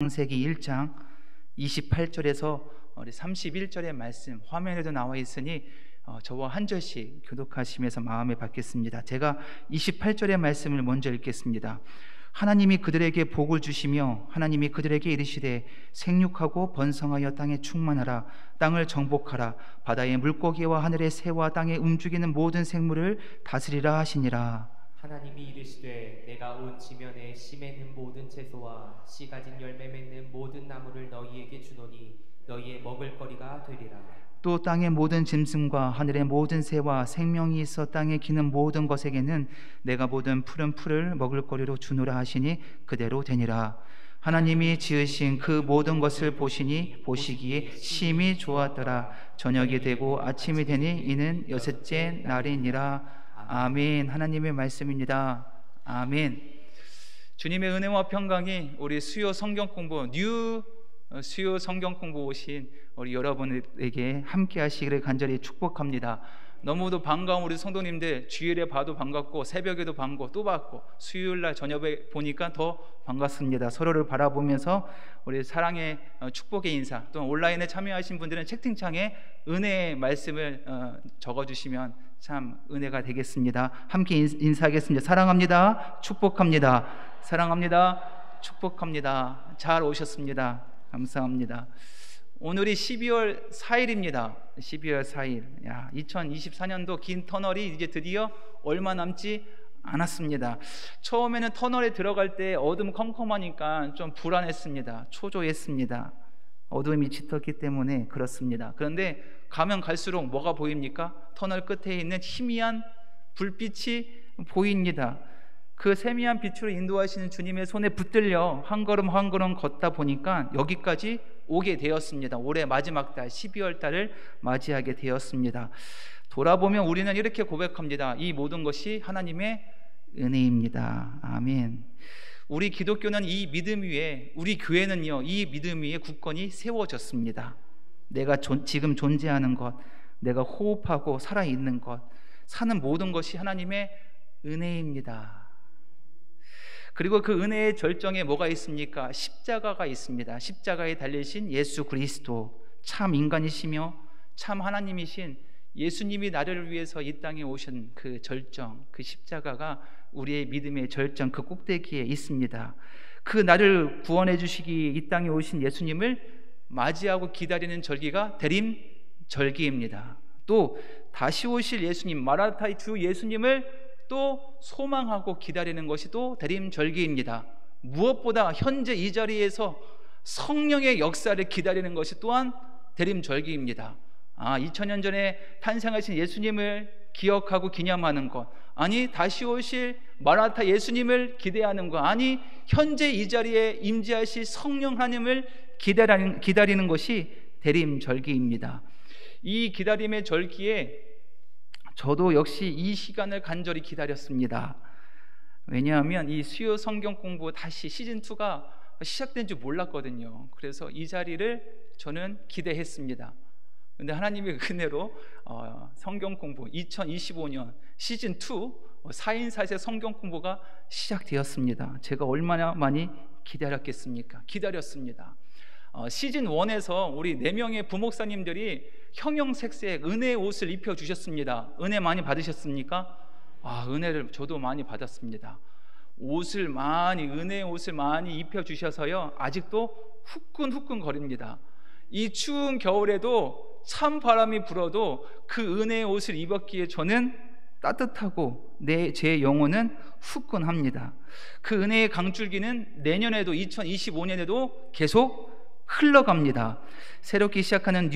창세기 1장 28절에서 31절의 말씀 화면에도 나와 있으니 저와 한 절씩 교독하시면서 마음에 받겠습니다. 제가 28절의 말씀을 먼저 읽겠습니다. 하나님이 그들에게 복을 주시며 하나님이 그들에게 이르시되 생육하고 번성하여 땅에 충만하라. 땅을 정복하라. 바다의 물고기와 하늘의 새와 땅에 움직이는 모든 생물을 다스리라 하시니라. 하나님이 이르시되 내가 온 지면에 씨 맺는 모든 채소와 씨 가진 열매 맺는 모든 나무를 너희에게 주노니 너희의 먹을거리가 되리라. 또 땅의 모든 짐승과 하늘의 모든 새와 생명이 있어 땅에 기는 모든 것에게는 내가 모든 푸른 풀을 먹을거리로 주노라 하시니 그대로 되니라. 하나님이 지으신 그 모든 것을 보시기에 심히 좋았더라. 저녁이 되고 아침이 되니 이는 여섯째 날이니라. 아멘. 하나님의 말씀입니다. 아멘. 주님의 은혜와 평강이 우리 수요 성경 공부 수요 성경 공부 오신 우리 여러분에게 함께 하시기를 간절히 축복합니다. 너무도 반가운 우리 성도님들, 주일에 봐도 반갑고 새벽에도 반갑고 또 받고 수요일날 저녁에 보니까 더 반갑습니다. 서로를 바라보면서 우리 사랑의 축복의 인사, 또 온라인에 참여하신 분들은 채팅창에 은혜의 말씀을 적어주시면 참 은혜가 되겠습니다. 함께 인사하겠습니다. 사랑합니다. 축복합니다. 사랑합니다. 축복합니다. 잘 오셨습니다. 감사합니다. 오늘이 12월 4일입니다. 12월 4일. 2024년도 긴 터널이 이제 드디어 얼마 남지 않았습니다. 처음에는 터널에 들어갈 때 어둠 컴컴하니까 좀 불안했습니다. 초조했습니다. 어둠이 짙었기 때문에 그렇습니다. 그런데 가면 갈수록 뭐가 보입니까? 터널 끝에 있는 희미한 불빛이 보입니다. 그 세미한 빛으로 인도하시는 주님의 손에 붙들려 한 걸음 한 걸음 걷다 보니까 여기까지 오게 되었습니다. 올해 마지막 달 12월 달을 맞이하게 되었습니다. 돌아보면 우리는 이렇게 고백합니다. 이 모든 것이 하나님의 은혜입니다. 아멘. 우리 기독교는 이 믿음 위에, 우리 교회는요, 이 믿음 위에 굳건히 세워졌습니다. 내가 지금 존재하는 것, 내가 호흡하고 살아있는 것, 사는 모든 것이 하나님의 은혜입니다. 그리고 그 은혜의 절정에 뭐가 있습니까? 십자가가 있습니다. 십자가에 달리신 예수 그리스도, 참 인간이시며 참 하나님이신 예수님이 나를 위해서 이 땅에 오신 그 절정, 그 십자가가 우리의 믿음의 절정, 그 꼭대기에 있습니다. 그 나를 구원해 주시기 이 땅에 오신 예수님을 맞이하고 기다리는 절기가 대림절기입니다. 또 다시 오실 예수님, 마라나타의 주 예수님을 또 소망하고 기다리는 것이 또 대림절기입니다. 무엇보다 현재 이 자리에서 성령의 역사를 기다리는 것이 또한 대림절기입니다. 2000년 전에 탄생하신 예수님을 기억하고 기념하는 것, 아니 다시 오실 마라나타 예수님을 기대하는 것, 아니 현재 이 자리에 임재하실 성령 하나님을 기다리는 것이 대림절기입니다. 이 기다림의 절기에 저도 역시 이 시간을 간절히 기다렸습니다. 왜냐하면 이 수요 성경 공부 다시 시즌2가 시작된 줄 몰랐거든요. 그래서 이 자리를 저는 기대했습니다. 그런데 하나님의 은혜로 성경 공부 2025년 시즌2 4인 4세 성경 공부가 시작되었습니다. 제가 얼마나 많이 기다렸겠습니까? 기다렸습니다. 시즌1에서 우리 4명의 부목사님들이 형형색색 은혜의 옷을 입혀주셨습니다. 은혜 많이 받으셨습니까? 은혜를 저도 많이 받았습니다. 은혜의 옷을 많이 입혀주셔서요, 아직도 후끈후끈 거립니다. 이 추운 겨울에도 찬 바람이 불어도 그 은혜의 옷을 입었기에 저는 따뜻하고 제 영혼은 후끈합니다. 그 은혜의 강줄기는 내년에도 2025년에도 계속 흘러갑니다. 새롭게 시작하는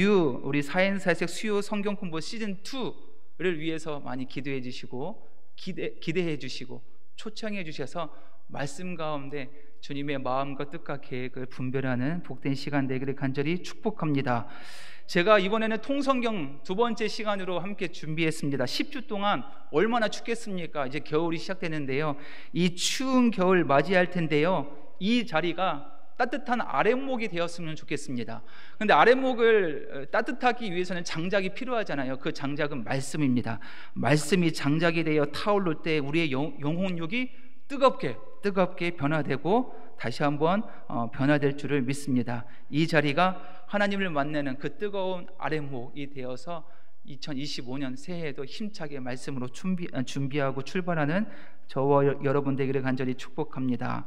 우리 4인 4색 수요 성경 공부 시즌2를 위해서 많이 기도해 주시고 기대해 주시고 초청해 주셔서 말씀 가운데 주님의 마음과 뜻과 계획을 분별하는 복된 시간 되기를 간절히 축복합니다. 제가 이번에는 통성경 두 번째 시간으로 함께 준비했습니다. 10주 동안 얼마나 춥겠습니까? 이제 겨울이 시작되는데요, 이 추운 겨울 맞이할 텐데요, 이 자리가 따뜻한 아랫목이 되었으면 좋겠습니다. 그런데 아랫목을 따뜻하기 위해서는 장작이 필요하잖아요. 그 장작은 말씀입니다. 말씀이 장작이 되어 타오를 때 우리의 영혼육이 뜨겁게 변화되고 다시 한번 변화될 줄을 믿습니다. 이 자리가 하나님을 만나는 그 뜨거운 아랫목이 되어서 2025년 새해에도 힘차게 말씀으로 준비하고 출발하는 저와 여러분 되기를 간절히 축복합니다.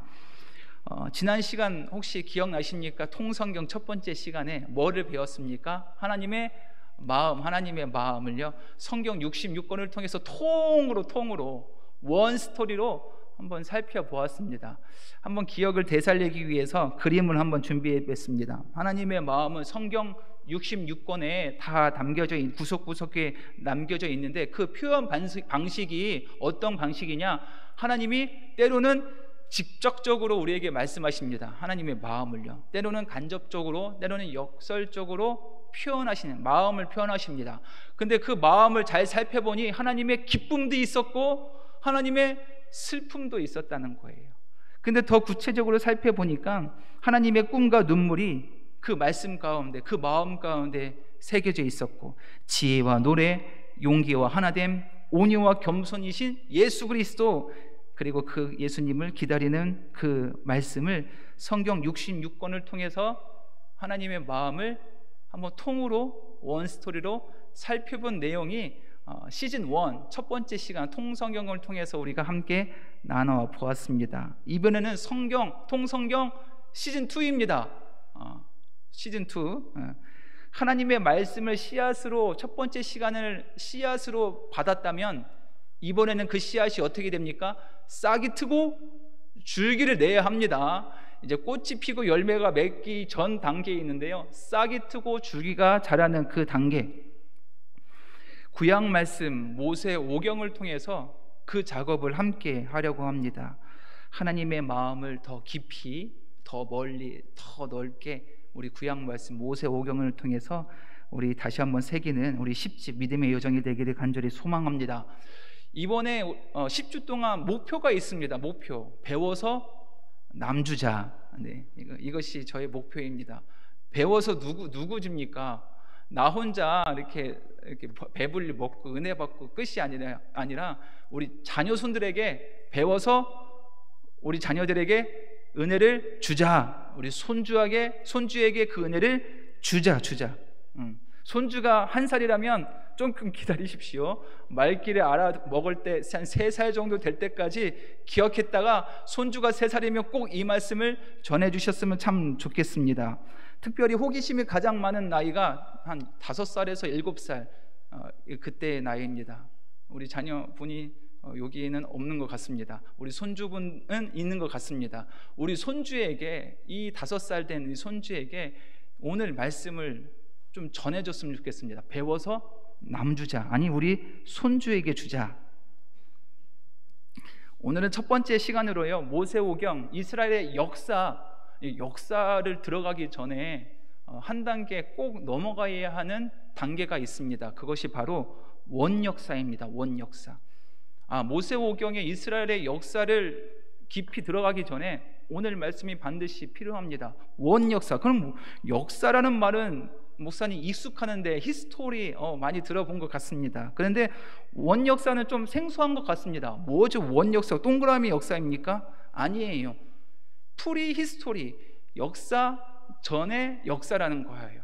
지난 시간 혹시 기억나십니까? 통성경 첫 번째 시간에 뭐를 배웠습니까? 하나님의 마음을요, 성경 66권을 통해서 통으로 원 스토리로 한번 살펴보았습니다. 한번 기억을 되살리기 위해서 그림을 한번 준비해봤습니다. 하나님의 마음은 성경 66권에 다 담겨져 있는, 구석구석에 남겨져 있는데, 그 표현 방식이 어떤 방식이냐? 하나님이 때로는 직접적으로 우리에게 말씀하십니다. 하나님의 마음을요. 때로는 간접적으로, 때로는 역설적으로 표현하시는, 마음을 표현하십니다. 근데 그 마음을 잘 살펴보니 하나님의 기쁨도 있었고 하나님의 슬픔도 있었다는 거예요. 근데 더 구체적으로 살펴보니까 하나님의 꿈과 눈물이 그 말씀 가운데, 그 마음 가운데 새겨져 있었고, 지혜와 노래, 용기와 하나됨, 온유와 겸손이신 예수 그리스도, 그리고 그 예수님을 기다리는 그 말씀을 성경 66권을 통해서 하나님의 마음을 한번 통으로 원스토리로 살펴본 내용이 시즌 1 첫 번째 시간 통성경을 통해서 우리가 함께 나눠 보았습니다. 이번에는 통성경 시즌 2입니다. 시즌 2. 하나님의 말씀을 씨앗으로, 첫 번째 시간을 씨앗으로 받았다면 이번에는 그 씨앗이 어떻게 됩니까? 싹이 트고 줄기를 내야 합니다. 이제 꽃이 피고 열매가 맺기 전 단계에 있는데요, 싹이 트고 줄기가 자라는 그 단계, 구약 말씀 모세 오경을 통해서 그 작업을 함께 하려고 합니다. 하나님의 마음을 더 깊이, 더 멀리, 더 넓게 우리 구약 말씀 모세 오경을 통해서 우리 다시 한번 새기는 우리 10집 믿음의 여정이 되기를 간절히 소망합니다. 이번에 10주 동안 목표가 있습니다. 목표, 배워서 남주자. 네, 이것이 저의 목표입니다. 배워서 누구 줍니까? 나 혼자 이렇게 배불리 먹고 은혜 받고 끝이 아니라 우리 자녀손들에게 배워서 우리 자녀들에게 은혜를 주자. 우리 손주에게 그 은혜를 주자. 손주가 1살이라면 조금 기다리십시오. 말귀를 알아먹을 때 한 3살 정도 될 때까지 기억했다가 손주가 3살이면 꼭 이 말씀을 전해주셨으면 참 좋겠습니다. 특별히 호기심이 가장 많은 나이가 한 5살에서 7살, 그때의 나이입니다. 우리 자녀분이 여기에는 없는 것 같습니다. 우리 손주분은 있는 것 같습니다. 우리 손주에게, 이 5살 된 이 손주에게 오늘 말씀을 좀 전해줬으면 좋겠습니다. 배워서 남주자, 아니 우리 손주에게 주자. 오늘은 첫 번째 시간으로요, 모세오경, 이스라엘의 역사를 들어가기 전에 한 단계 꼭 넘어가야 하는 단계가 있습니다. 그것이 바로 원역사입니다. 원역사. 모세오경의 이스라엘의 역사를 깊이 들어가기 전에 오늘 말씀이 반드시 필요합니다. 원역사. 그럼 역사라는 말은 목사님 익숙하는데 히스토리 많이 들어본 것 같습니다. 그런데 원역사는 좀 생소한 것 같습니다. 뭐죠? 원역사, 동그라미 역사입니까? 아니에요. 프리 히스토리, 역사 전에 역사라는 거예요.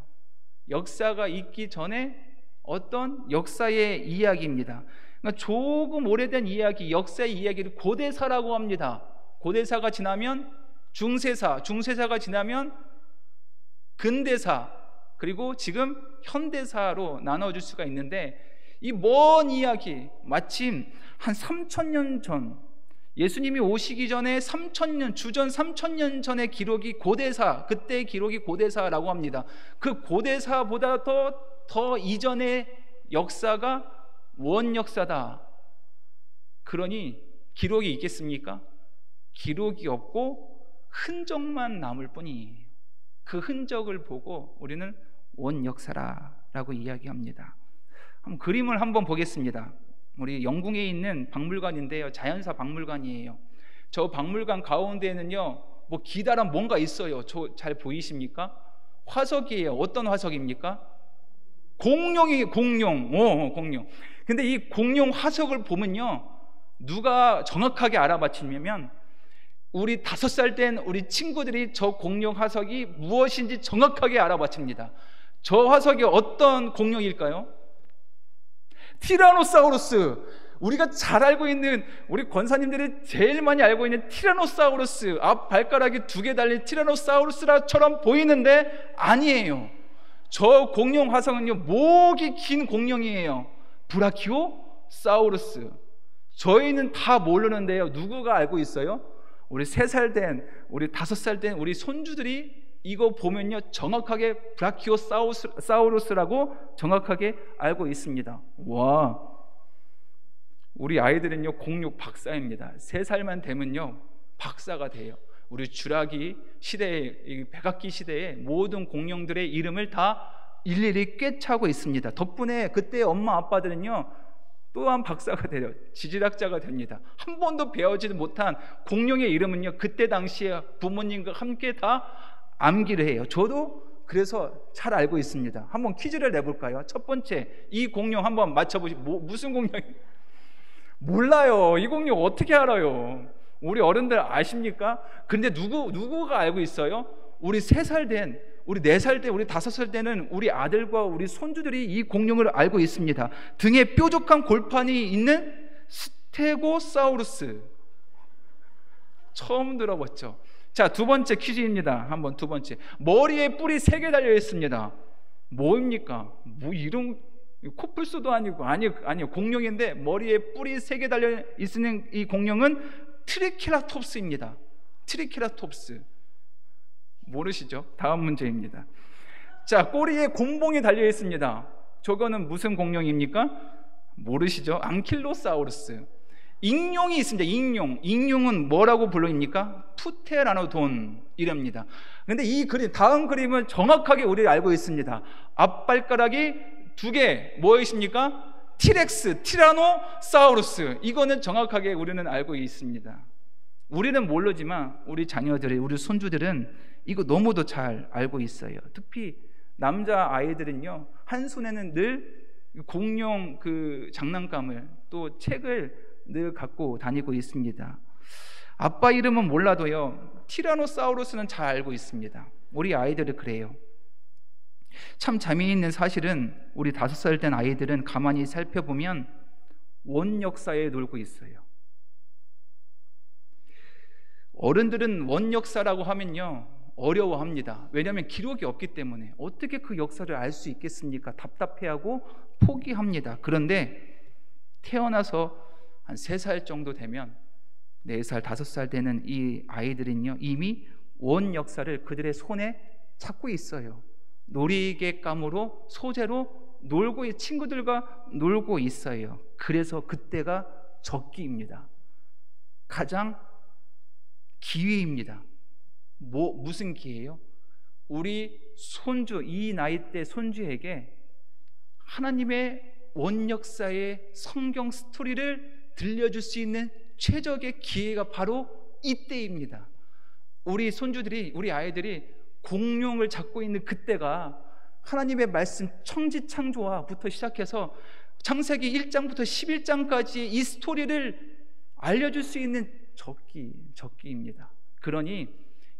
역사가 있기 전에 어떤 역사의 이야기입니다. 그러니까 조금 오래된 이야기, 역사의 이야기를 고대사라고 합니다. 고대사가 지나면 중세사, 중세사가 지나면 근대사, 그리고 지금 현대사로 나눠줄 수가 있는데, 이 먼 이야기, 마침 한 3,000년 전, 예수님이 오시기 전에 3,000년, 주전 3,000년 전의 기록이 고대사, 그때의 기록이 고대사라고 합니다. 그 고대사보다 더 이전의 역사가 원역사다. 그러니 기록이 있겠습니까? 기록이 없고 흔적만 남을 뿐이에요. 그 흔적을 보고 우리는 원역사라고 이야기합니다. 그림을 한번 보겠습니다. 우리 영궁에 있는 박물관인데요, 자연사 박물관이에요. 저 박물관 가운데에는요, 뭐 기다란 뭔가 있어요. 저 잘 보이십니까? 화석이에요. 어떤 화석입니까? 공룡이에요. 공룡. 근데 이 공룡 화석을 보면요, 누가 정확하게 알아맞히냐면 우리 5살 된 우리 친구들이 저 공룡 화석이 무엇인지 정확하게 알아맞힙니다. 저 화석이 어떤 공룡일까요? 티라노사우루스. 우리가 잘 알고 있는, 우리 권사님들이 제일 많이 알고 있는 티라노사우루스, 앞 발가락이 2개 달린 티라노사우루스처럼 보이는데 아니에요. 저 공룡 화석은요, 목이 긴 공룡이에요. 브라키오사우루스. 저희는 다 모르는데요, 누구가 알고 있어요? 우리 3살 된, 우리 5살 된 우리 손주들이 이거 보면요, 정확하게 브라키오사우루스라고 정확하게 알고 있습니다. 와, 우리 아이들은요, 공룡 박사입니다. 3살만 되면요, 박사가 돼요. 우리 주라기 시대에, 백악기 시대에 모든 공룡들의 이름을 다 일일이 꿰차고 있습니다. 덕분에 그때 엄마 아빠들은요, 또한 박사가 돼요. 지질학자가 됩니다. 한 번도 배우지도 못한 공룡의 이름은요, 그때 당시에 부모님과 함께 다 암기를 해요. 저도 그래서 잘 알고 있습니다. 한번 퀴즈를 내볼까요? 첫 번째, 이 공룡 한번 맞춰보시죠. 무슨 공룡이에요? 몰라요. 이 공룡 어떻게 알아요? 우리 어른들 아십니까? 근데 누구가 알고 있어요? 우리 3살 된, 우리 4살 된, 우리 5살 때는 우리 아들과 우리 손주들이 이 공룡을 알고 있습니다. 등에 뾰족한 골판이 있는 스테고사우루스. 처음 들어봤죠? 자, 2번째 퀴즈입니다. 한번 2번째. 머리에 뿔이 3개 달려 있습니다. 뭐입니까? 뭐 이런, 코뿔소도 아니고, 아니요, 공룡인데 머리에 뿔이 3개 달려 있는 이 공룡은 트리케라톱스입니다. 트리케라톱스. 모르시죠? 다음 문제입니다. 자, 꼬리에 곰봉이 달려 있습니다. 저거는 무슨 공룡입니까? 모르시죠? 앙킬로사우루스. 익룡이 있습니다. 익룡은 뭐라고 불립니까? 푸테라노돈 이랍니다. 근데 이 그림, 다음 그림은 정확하게 우리가 알고 있습니다. 앞발가락이 2개, 무엇입니까? 티렉스, 티라노사우루스. 이거는 정확하게 우리는 알고 있습니다. 우리는 모르지만 우리 자녀들이, 우리 손주들은 이거 너무도 잘 알고 있어요. 특히 남자 아이들은요, 한 손에는 늘 공룡 그 장난감을, 또 책을 늘 갖고 다니고 있습니다. 아빠 이름은 몰라도요, 티라노사우루스는 잘 알고 있습니다. 우리 아이들은 그래요. 참 재미있는 사실은 우리 5살 된 아이들은 가만히 살펴보면 원역사에 놀고 있어요. 어른들은 원역사라고 하면요, 어려워합니다. 왜냐하면 기록이 없기 때문에 어떻게 그 역사를 알 수 있겠습니까? 답답해하고 포기합니다. 그런데 태어나서 한 3살 정도 되면, 4살, 5살 되는 이 아이들은요, 이미 원 역사를 그들의 손에 잡고 있어요. 놀이개감으로, 소재로 놀고, 친구들과 놀고 있어요. 그래서 그때가 적기입니다. 가장 기회입니다. 무슨 기회예요? 우리 손주, 이 나이 때 손주에게 하나님의 원역사의 성경 스토리를 들려줄 수 있는 최적의 기회가 바로 이때입니다. 우리 손주들이, 우리 아이들이 공룡을 잡고 있는 그때가 하나님의 말씀 천지창조화부터 시작해서 창세기 1장부터 11장까지의 이 스토리를 알려줄 수 있는 적기입니다. 그러니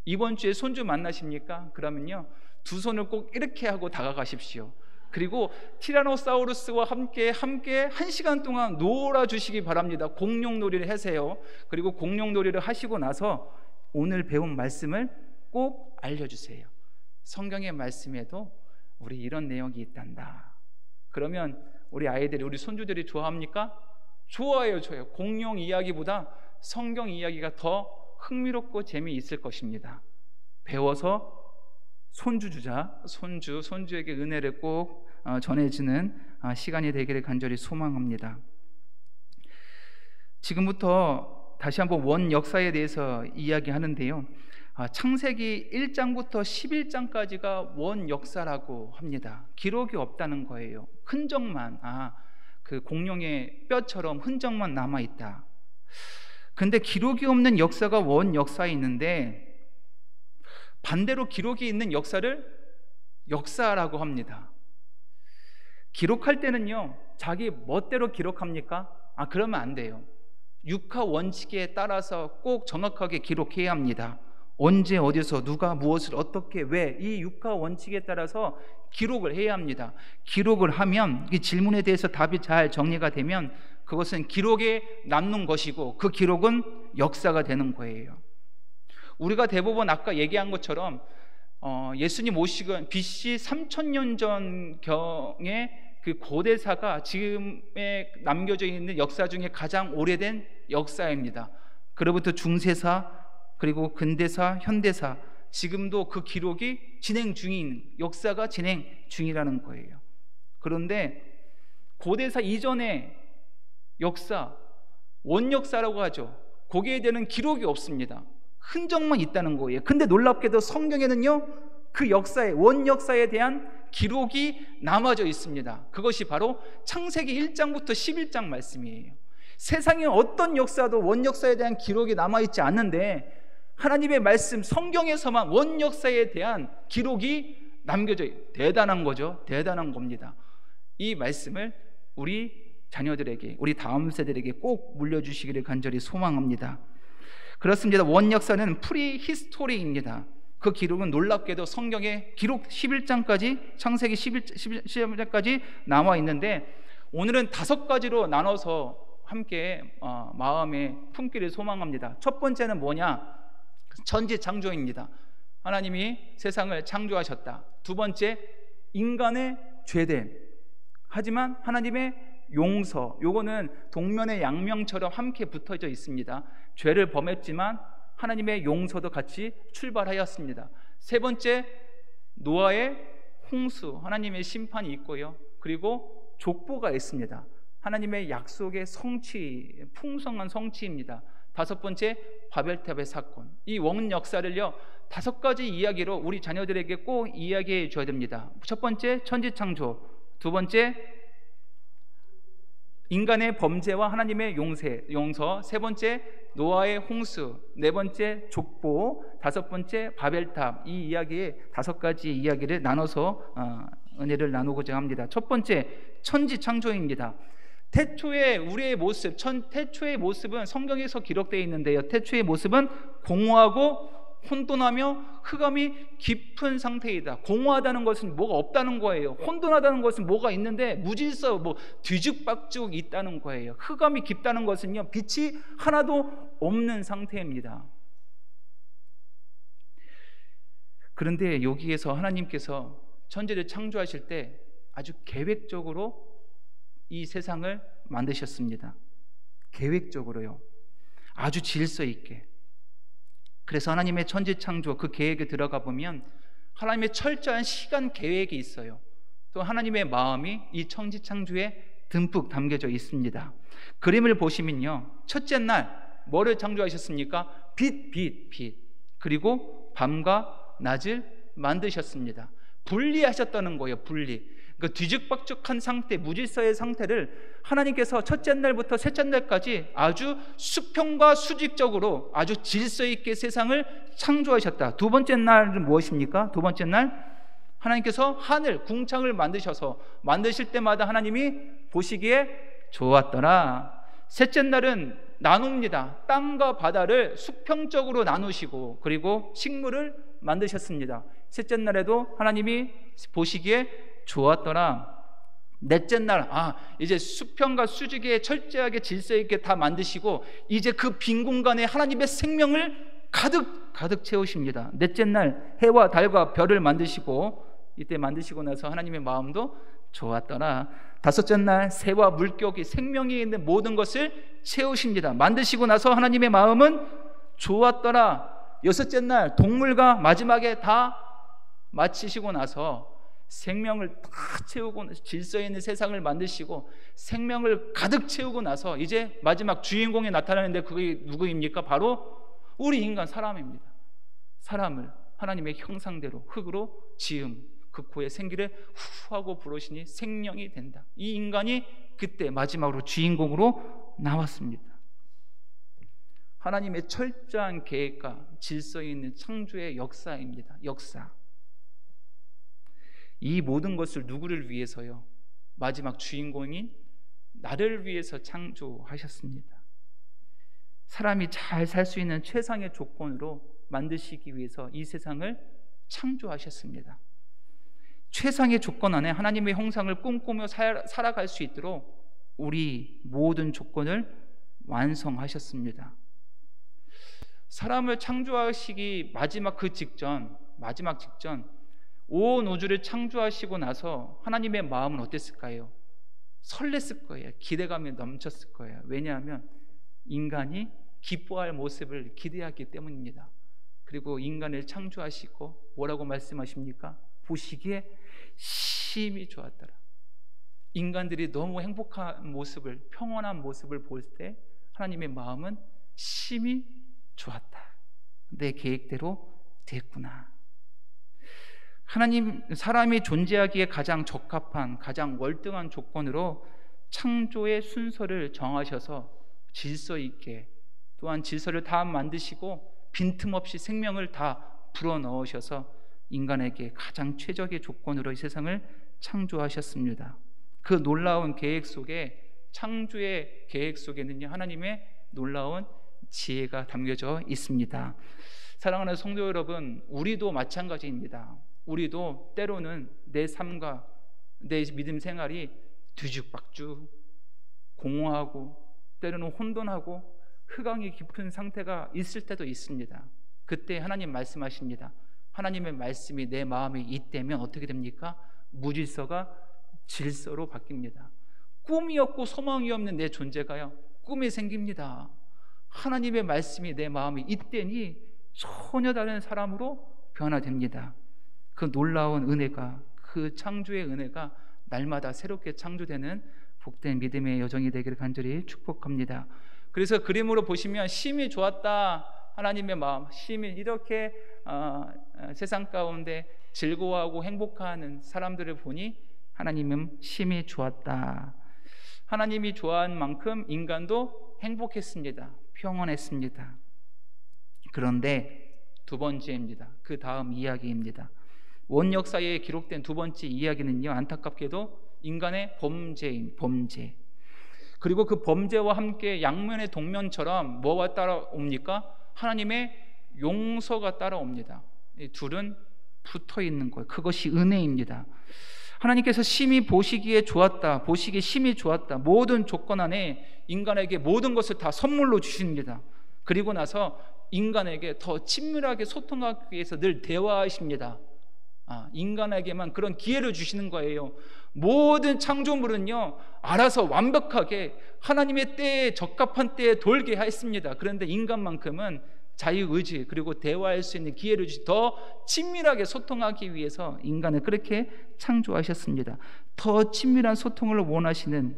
이번 주에 손주 만나십니까? 그러면요, 2 손을 꼭 이렇게 하고 다가가십시오. 그리고 티라노사우루스와 함께 1시간 동안 놀아주시기 바랍니다. 공룡놀이를 하세요. 그리고 공룡놀이를 하시고 나서 오늘 배운 말씀을 꼭 알려주세요. 성경의 말씀에도 우리 이런 내용이 있단다. 그러면 우리 아이들이, 우리 손주들이 좋아합니까? 좋아요. 공룡 이야기보다 성경 이야기가 더 흥미롭고 재미있을 것입니다. 배워서 손주에게 은혜를 꼭 전해지는 시간이 되기를 간절히 소망합니다. 지금부터 다시 한번 원 역사에 대해서 이야기하는데요, 창세기 1장부터 11장까지가 원 역사라고 합니다. 기록이 없다는 거예요. 흔적만, 그 공룡의 뼈처럼 흔적만 남아있다. 근데 기록이 없는 역사가 원 역사에 있는데, 반대로 기록이 있는 역사를 역사라고 합니다. 기록할 때는요, 자기 멋대로 기록합니까? 그러면 안 돼요. 육하 원칙에 따라서 꼭 정확하게 기록해야 합니다. 언제 어디서 누가 무엇을 어떻게 왜 이 육하 원칙에 따라서 기록을 해야 합니다. 기록을 하면 이 질문에 대해서 답이 잘 정리가 되면 그것은 기록에 남는 것이고 그 기록은 역사가 되는 거예요. 우리가 대부분 아까 얘기한 것처럼 예수님 오시건 BC 3000년 전경에 그 고대사가 지금에 남겨져 있는 역사 중에 가장 오래된 역사입니다. 그로부터 중세사, 그리고 근대사, 현대사, 지금도 그 기록이 진행 중인, 역사가 진행 중이라는 거예요. 그런데 고대사 이전의 역사, 원역사라고 하죠. 거기에 대한 기록이 없습니다. 흔적만 있다는 거예요. 근데 놀랍게도 성경에는요, 그 역사의 원역사에 대한 기록이 남아져 있습니다. 그것이 바로 창세기 1장부터 11장 말씀이에요. 세상에 어떤 역사도 원역사에 대한 기록이 남아있지 않는데 하나님의 말씀 성경에서만 원역사에 대한 기록이 남겨져 있어요. 대단한 거죠. 대단한 겁니다. 이 말씀을 우리 자녀들에게, 우리 다음 세대에게 꼭 물려주시기를 간절히 소망합니다. 그렇습니다. 원역사는 프리히스토리입니다. 그 기록은 놀랍게도 성경에 기록 11장까지, 창세기 11장까지 나와 있는데 오늘은 5가지로 나눠서 함께 마음에 품기를 소망합니다. 첫 번째는 뭐냐? 천지창조입니다. 하나님이 세상을 창조하셨다. 두 번째, 인간의 죄됨. 하지만 하나님의 용서, 요거는 동면의 양명처럼 함께 붙어져 있습니다. 죄를 범했지만 하나님의 용서도 같이 출발하였습니다. 세 번째, 노아의 홍수, 하나님의 심판이 있고요. 그리고 족보가 있습니다. 하나님의 약속의 성취, 풍성한 성취입니다. 다섯 번째, 바벨탑의 사건. 이 원역사를요 5가지 이야기로 우리 자녀들에게 꼭 이야기해 줘야 됩니다. 첫 번째, 천지창조. 두 번째, 인간의 범죄와 하나님의 용서. 세 번째, 노아의 홍수. 네 번째, 족보. 다섯 번째, 바벨탑. 이 이야기에 5가지 이야기를 나눠서 은혜를 나누고자 합니다. 첫 번째, 천지창조입니다. 태초의 우리의 모습, 태초의 모습은 성경에서 기록되어 있는데요, 태초의 모습은 공허하고 혼돈하며 흑암이 깊은 상태이다. 공허하다는 것은 뭐가 없다는 거예요. 혼돈하다는 것은 뭐가 있는데 무질서, 뒤죽박죽 있다는 거예요. 흑암이 깊다는 것은요, 빛이 하나도 없는 상태입니다. 그런데 여기에서 하나님께서 천지를 창조하실 때 아주 계획적으로 이 세상을 만드셨습니다. 계획적으로요. 아주 질서 있게. 그래서 하나님의 천지 창조 그 계획에 들어가 보면 하나님의 철저한 시간 계획이 있어요. 또 하나님의 마음이 이 천지 창조에 듬뿍 담겨져 있습니다. 그림을 보시면요, 첫째 날 뭐를 창조하셨습니까? 빛. 그리고 밤과 낮을 만드셨습니다. 분리하셨다는 거예요. 분리. 그 뒤죽박죽한 상태, 무질서의 상태를 하나님께서 첫째 날부터 셋째 날까지 아주 수평과 수직적으로 아주 질서 있게 세상을 창조하셨다. 두 번째 날은 무엇입니까? 두 번째 날 하나님께서 하늘, 궁창을 만드셔서 만드실 때마다 하나님이 보시기에 좋았더라. 셋째 날은 나눕니다. 땅과 바다를 수평적으로 나누시고 그리고 식물을 만드셨습니다. 셋째 날에도 하나님이 보시기에 좋았더라. 넷째 날, 이제 수평과 수직에 철저하게 질서 있게 다 만드시고 이제 그 빈 공간에 하나님의 생명을 가득 채우십니다. 넷째 날 해와 달과 별을 만드시고 이때 만드시고 나서 하나님의 마음도 좋았더라. 다섯째 날 새와 물고기, 생명이 있는 모든 것을 채우십니다. 만드시고 나서 하나님의 마음은 좋았더라. 여섯째 날 동물과 마지막에 다 마치시고 나서 생명을 다 채우고 질서 있는 세상을 만드시고 생명을 가득 채우고 나서 이제 마지막 주인공이 나타나는데 그게 누구입니까? 바로 우리 인간 사람입니다. 사람을 하나님의 형상대로 흙으로 지음 그 코에 생기를 후하고 부르시니 생명이 된다. 이 인간이 그때 마지막으로 주인공으로 나왔습니다. 하나님의 철저한 계획과 질서 있는 창조의 역사입니다. 역사. 이 모든 것을 누구를 위해서요? 마지막 주인공인 나를 위해서 창조하셨습니다. 사람이 잘 살 수 있는 최상의 조건으로 만드시기 위해서 이 세상을 창조하셨습니다. 최상의 조건 안에 하나님의 형상을 꿈꾸며 살아갈 수 있도록 우리 모든 조건을 완성하셨습니다. 사람을 창조하시기 마지막 직전 온 우주를 창조하시고 나서 하나님의 마음은 어땠을까요? 설렜을 거예요. 기대감이 넘쳤을 거예요. 왜냐하면 인간이 기뻐할 모습을 기대하기 때문입니다. 그리고 인간을 창조하시고 뭐라고 말씀하십니까? 보시기에 심히 좋았더라. 인간들이 너무 행복한 모습을, 평온한 모습을 볼 때 하나님의 마음은 심히 좋았다. 내 계획대로 됐구나. 하나님, 사람이 존재하기에 가장 적합한, 가장 월등한 조건으로 창조의 순서를 정하셔서 질서 있게, 또한 질서를 다 만드시고 빈틈없이 생명을 다 불어넣으셔서 인간에게 가장 최적의 조건으로 이 세상을 창조하셨습니다. 그 놀라운 계획 속에, 창조의 계획 속에는요, 하나님의 놀라운 지혜가 담겨져 있습니다. 사랑하는 성도 여러분, 우리도 마찬가지입니다. 우리도 때로는 내 삶과 내 믿음 생활이 뒤죽박죽, 공허하고 때로는 혼돈하고 흑암이 깊은 상태가 있을 때도 있습니다. 그때 하나님 말씀하십니다. 하나님의 말씀이 내 마음에 있다면 어떻게 됩니까? 무질서가 질서로 바뀝니다. 꿈이 없고 소망이 없는 내 존재가요, 꿈이 생깁니다. 하나님의 말씀이 내 마음에 있다니 전혀 다른 사람으로 변화됩니다. 그 놀라운 은혜가, 그 창조의 은혜가 날마다 새롭게 창조되는 복된 믿음의 여정이 되기를 간절히 축복합니다. 그래서 그림으로 보시면 심히 좋았다. 하나님의 마음, 심히 이렇게 세상 가운데 즐거워하고 행복해하는 사람들을 보니 하나님은 심히 좋았다. 하나님이 좋아한 만큼 인간도 행복했습니다. 평온했습니다. 그런데 두 번째입니다. 그 다음 이야기입니다. 원 역사에 기록된 두 번째 이야기는요, 안타깝게도 인간의 범죄. 그리고 그 범죄와 함께 양면의 동면처럼 뭐가 따라옵니까? 하나님의 용서가 따라옵니다. 이 둘은 붙어 있는 거예요. 그것이 은혜입니다. 하나님께서 심히 보시기에 좋았다, 보시기에 심히 좋았다, 모든 조건 안에 인간에게 모든 것을 다 선물로 주십니다. 그리고 나서 인간에게 더 친밀하게 소통하기 위해서 늘 대화하십니다. 인간에게만 그런 기회를 주시는 거예요. 모든 창조물은요, 알아서 완벽하게 하나님의 때에 적합한 때에 돌게 했습니다. 그런데 인간만큼은 자유의지 그리고 대화할 수 있는 기회를 주시, 더 친밀하게 소통하기 위해서 인간을 그렇게 창조하셨습니다. 더 친밀한 소통을 원하시는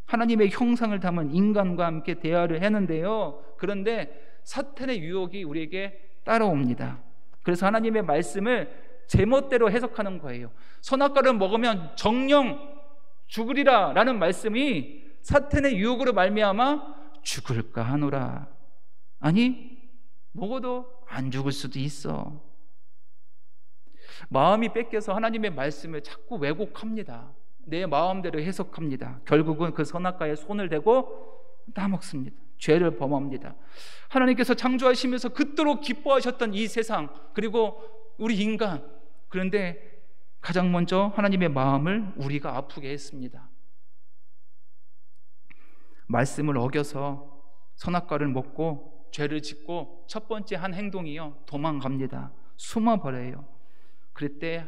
하나님의 형상을 담은 인간과 함께 대화를 했는데요, 그런데 사탄의 유혹이 우리에게 따라옵니다. 그래서 하나님의 말씀을 제멋대로 해석하는 거예요. 선악과를 먹으면 정령 죽으리라 라는 말씀이 사탄의 유혹으로 말미암아 죽을까 하노라. 아니, 먹어도 안 죽을 수도 있어. 마음이 뺏겨서 하나님의 말씀을 자꾸 왜곡합니다. 내 마음대로 해석합니다. 결국은 그 선악과에 손을 대고 따먹습니다. 죄를 범합니다. 하나님께서 창조하시면서 그토록 기뻐하셨던 이 세상, 그리고 우리 인간, 그런데 가장 먼저 하나님의 마음을 우리가 아프게 했습니다. 말씀을 어겨서 선악과를 먹고 죄를 짓고 첫 번째 한 행동이요, 도망갑니다. 숨어버려요. 그럴 때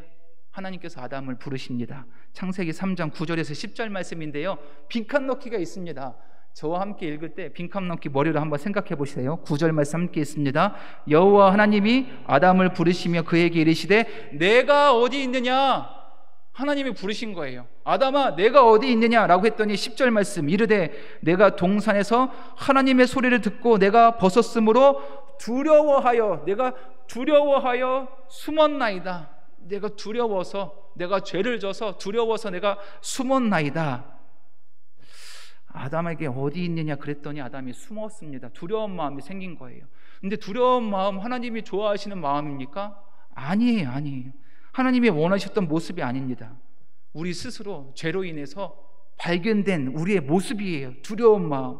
하나님께서 아담을 부르십니다. 창세기 3장 9절에서 10절 말씀인데요, 빈칸 넣기가 있습니다. 저와 함께 읽을 때 빈칸 넣기 머리로 한번 생각해 보세요. 9절 말씀 함께 있습니다. 여호와 하나님이 아담을 부르시며 그에게 이르시되 내가 어디 있느냐. 하나님이 부르신 거예요. 아담아, 내가 어디 있느냐라고 했더니 10절 말씀 이르되 내가 동산에서 하나님의 소리를 듣고 내가 벗었으므로 내가 두려워하여 숨었나이다. 내가 두려워서, 내가 죄를 져서 두려워서 내가 숨었나이다. 아담에게 어디 있느냐 그랬더니 아담이 숨었습니다. 두려운 마음이 생긴 거예요. 근데 두려운 마음 하나님이 좋아하시는 마음입니까? 아니에요. 하나님이 원하셨던 모습이 아닙니다. 우리 스스로 죄로 인해서 발견된 우리의 모습이에요. 두려운 마음,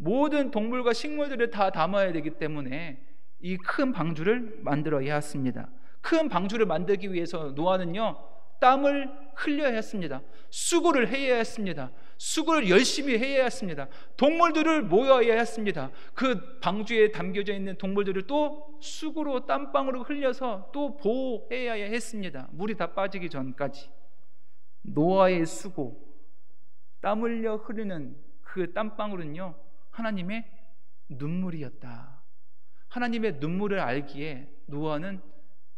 모든 동물과 식물들을 다 담아야 되기 때문에 이 큰 방주를 만들어야 했습니다. 큰 방주를 만들기 위해서 노아는요, 땀을 흘려야 했습니다. 수고를 해야 했습니다. 수고를 열심히 해야 했습니다. 동물들을 모여야 했습니다. 그 방주에 담겨져 있는 동물들을 또 수고로 땀방울을 흘려서 또 보호해야 했습니다. 물이 다 빠지기 전까지. 노아의 수고, 땀 흘려 흐르는 그 땀방울은요, 하나님의 눈물이었다. 하나님의 눈물을 알기에 노아는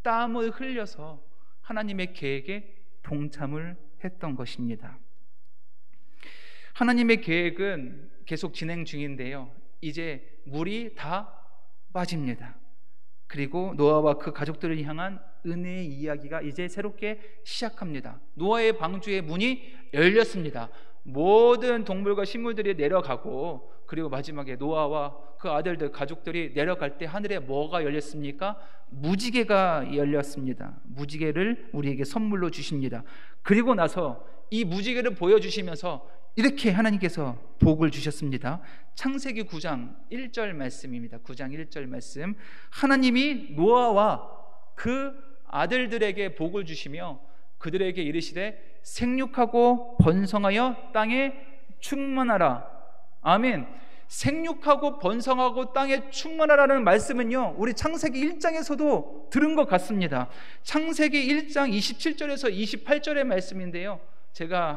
땀을 흘려서 하나님의 계획에 동참을 했던 것입니다. 하나님의 계획은 계속 진행 중인데요, 이제 물이 다 빠집니다. 그리고 노아와 그 가족들을 향한 은혜의 이야기가 이제 새롭게 시작합니다. 노아의 방주의 문이 열렸습니다. 모든 동물과 식물들이 내려가고, 그리고 마지막에 노아와 그 아들들 가족들이 내려갈 때 하늘에 뭐가 열렸습니까? 무지개가 열렸습니다. 무지개를 우리에게 선물로 주십니다. 그리고 나서 이 무지개를 보여주시면서 이렇게 하나님께서 복을 주셨습니다. 창세기 9장 1절 말씀입니다. 9장 1절 말씀. 하나님이 노아와 그 아들들에게 복을 주시며 그들에게 이르시되 생육하고 번성하여 땅에 충만하라. 아멘. 생육하고 번성하고 땅에 충만하라는 말씀은요, 우리 창세기 1장에서도 들은 것 같습니다. 창세기 1장 27절에서 28절의 말씀인데요, 제가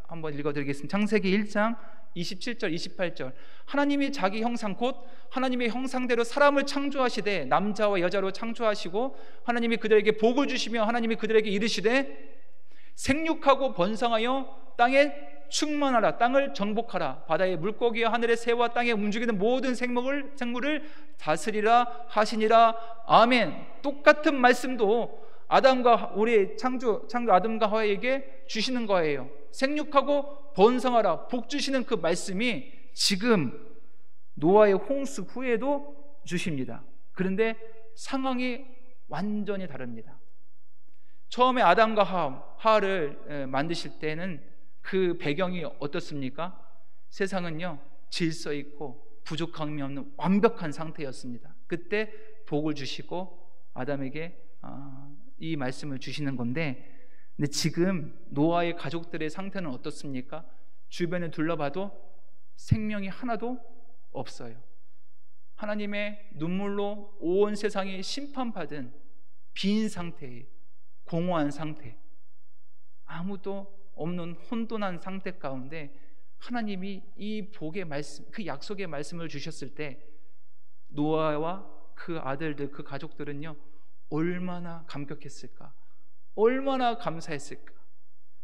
한번 읽어드리겠습니다. 창세기 1장 27절 28절. 하나님이 자기 형상 곧 하나님의 형상대로 사람을 창조하시되 남자와 여자로 창조하시고 하나님이 그들에게 복을 주시며 하나님이 그들에게 이르시되 생육하고 번성하여 땅에 충만하라. 땅을 정복하라. 바다의 물고기와 하늘의 새와 땅에 움직이는 모든 생물을 다스리라 하시니라. 아멘. 똑같은 말씀도 아담과 우리 창조 아담과 하와에게 주시는 거예요. 생육하고 번성하라, 복 주시는 그 말씀이 지금 노아의 홍수 후에도 주십니다. 그런데 상황이 완전히 다릅니다. 처음에 아담과 하와를 만드실 때는 그 배경이 어떻습니까? 세상은요, 질서 있고 부족함이 없는 완벽한 상태였습니다. 그때 복을 주시고 아담에게 이 말씀을 주시는 건데, 근데 지금 노아의 가족들의 상태는 어떻습니까? 주변을 둘러봐도 생명이 하나도 없어요. 하나님의 눈물로 온 세상이 심판받은 빈 상태에, 공허한 상태, 아무도 없는 혼돈한 상태 가운데 하나님이 이 복의 말씀, 그 약속의 말씀을 주셨을 때 노아와 그 아들들, 그 가족들은요, 얼마나 감격했을까, 얼마나 감사했을까.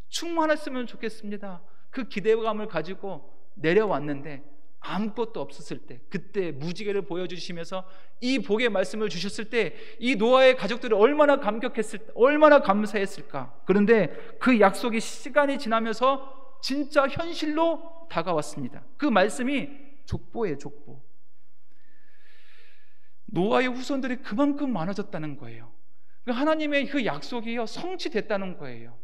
충만했으면 좋겠습니다. 그 기대감을 가지고 내려왔는데 아무것도 없었을 때, 그때 무지개를 보여주시면서 이 복의 말씀을 주셨을 때 이 노아의 가족들이 얼마나 감격했을까, 얼마나 감사했을까. 그런데 그 약속이 시간이 지나면서 진짜 현실로 다가왔습니다. 그 말씀이 족보예요, 족보. 노아의 후손들이 그만큼 많아졌다는 거예요. 하나님의 그 약속이요, 성취됐다는 거예요.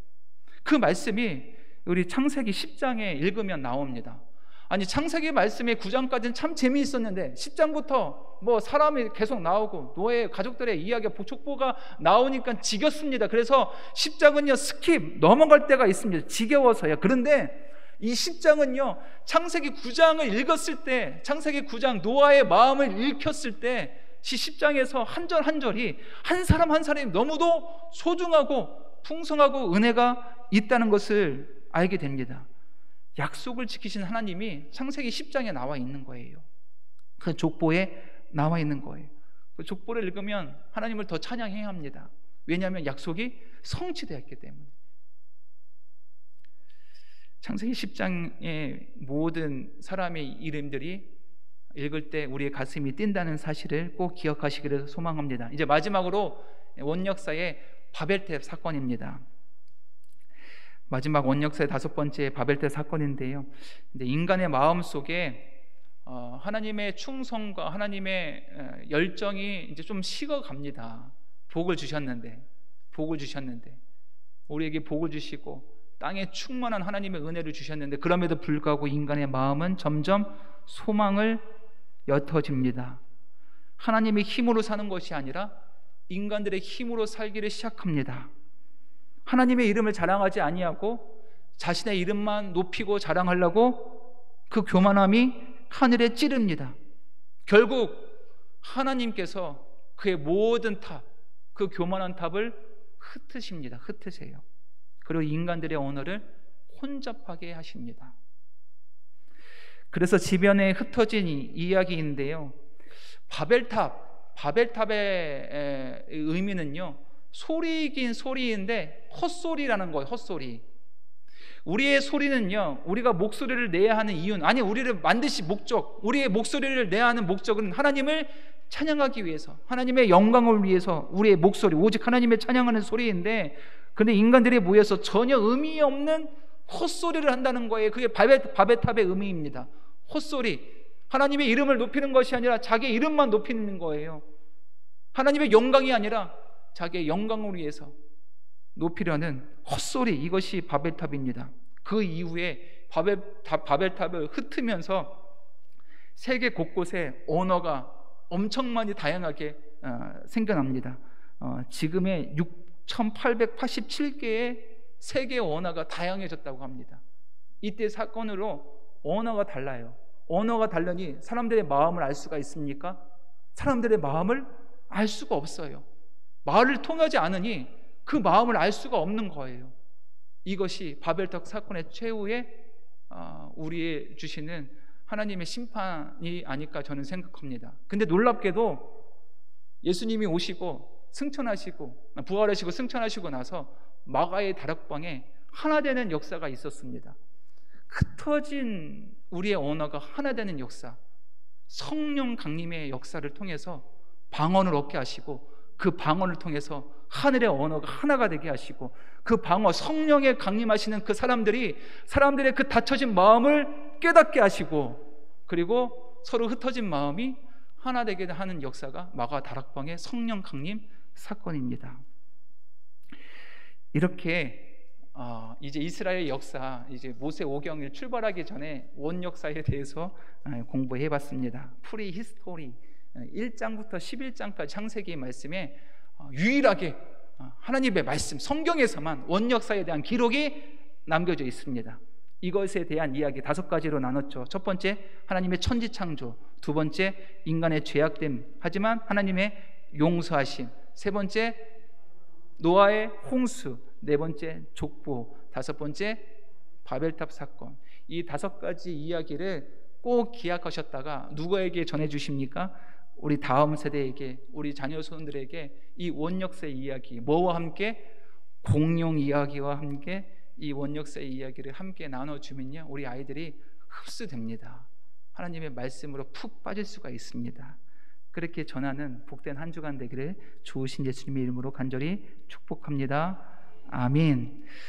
그 말씀이 우리 창세기 10장에 읽으면 나옵니다. 아니, 창세기 말씀의 9장까지는 참 재미있었는데 10장부터 뭐 사람이 계속 나오고 노아의 가족들의 이야기가, 족보가 나오니까 지겹습니다. 그래서 10장은요 스킵 넘어갈 때가 있습니다. 지겨워서요. 그런데 이 10장은요 창세기 9장을 읽었을 때, 창세기 9장 노아의 마음을 읽혔을 때 10장에서 한 절 한 절이 한 사람 한 사람이 너무도 소중하고 풍성하고 은혜가 있다는 것을 알게 됩니다. 약속을 지키신 하나님이 창세기 10장에 나와 있는 거예요. 그 족보에 나와 있는 거예요. 그 족보를 읽으면 하나님을 더 찬양해야 합니다. 왜냐하면 약속이 성취되었기 때문에. 창세기 10장의 모든 사람의 이름들이 읽을 때 우리의 가슴이 뛴다는 사실을 꼭 기억하시기를 소망합니다. 이제 마지막으로 원역사의 바벨탑 사건입니다. 마지막 원역사의 5번째 바벨탑 사건인데요, 인간의 마음 속에 하나님의 충성과 하나님의 열정이 이제 좀 식어갑니다. 복을 주셨는데 우리에게 복을 주시고 땅에 충만한 하나님의 은혜를 주셨는데 그럼에도 불구하고 인간의 마음은 점점 소망을 옅어집니다. 하나님의 힘으로 사는 것이 아니라 인간들의 힘으로 살기를 시작합니다. 하나님의 이름을 자랑하지 아니하고 자신의 이름만 높이고 자랑하려고 그 교만함이 하늘에 찌릅니다. 결국 하나님께서 그의 모든 탑, 그 교만한 탑을 흩으십니다. 흩으세요. 그리고 인간들의 언어를 혼잡하게 하십니다. 그래서 지변에 흩어진 이야기인데요, 바벨탑의 의미는요, 소리이긴 소리인데 헛소리라는 거예요. 헛소리. 우리의 소리는요, 우리가 목소리를 내야 하는 이유는, 아니 우리를 만드신 목적, 우리의 목소리를 내야 하는 목적은 하나님을 찬양하기 위해서, 하나님의 영광을 위해서 우리의 목소리, 오직 하나님의 찬양하는 소리인데, 근데 인간들이 모여서 전혀 의미 없는 헛소리를 한다는 거예요. 그게 바벨탑의 의미입니다. 헛소리. 하나님의 이름을 높이는 것이 아니라 자기의 이름만 높이는 거예요. 하나님의 영광이 아니라 자기의 영광을 위해서 높이려는 헛소리, 이것이 바벨탑입니다. 그 이후에 바벨탑을 흩으면서 세계 곳곳에 언어가 엄청 많이 다양하게 생겨납니다. 지금의 6,887개의 세계 언어가 다양해졌다고 합니다. 이때 사건으로 언어가 달라요. 언어가 다르니 사람들의 마음을 알 수가 있습니까? 사람들의 마음을 알 수가 없어요. 말을 통하지 않으니 그 마음을 알 수가 없는 거예요. 이것이 바벨탑 사건의 최후의 우리의 주시는 하나님의 심판이 아닐까 저는 생각합니다. 근데 놀랍게도 예수님이 오시고 승천하시고 부활하시고 승천하시고 나서 마가의 다락방에 하나 되는 역사가 있었습니다. 흩어진 우리의 언어가 하나 되는 역사, 성령 강림의 역사를 통해서 방언을 얻게 하시고, 그 방언을 통해서 하늘의 언어가 하나가 되게 하시고, 그 방언, 성령의 강림하시는 그 사람들의 그 닫혀진 마음을 깨닫게 하시고, 그리고 서로 흩어진 마음이 하나 되게 하는 역사가 마가 다락방의 성령 강림 사건입니다. 이렇게 이제 이스라엘 역사, 이제 모세 오경을 출발하기 전에 원 역사에 대해서 공부해 봤습니다. 프리 히스토리 1장부터 11장까지 창세기 말씀에 유일하게 하나님의 말씀, 성경에서만 원 역사에 대한 기록이 남겨져 있습니다. 이것에 대한 이야기 5가지로 나눴죠. 첫 번째, 하나님의 천지 창조. 두 번째, 인간의 죄악됨 하지만 하나님의 용서하심. 세 번째, 노아의 홍수. 네 번째, 족보. 다섯 번째, 바벨탑 사건. 이 5가지 이야기를 꼭 기억하셨다가 누구에게 전해주십니까? 우리 다음 세대에게, 우리 자녀손들에게 이 원역사의 이야기, 뭐와 함께? 공룡 이야기와 함께 이 원역사의 이야기를 함께 나눠주면요, 우리 아이들이 흡수됩니다. 하나님의 말씀으로 푹 빠질 수가 있습니다. 그렇게 전하는 복된 한 주간 되기를 좋으신 예수님의 이름으로 간절히 축복합니다. 아멘.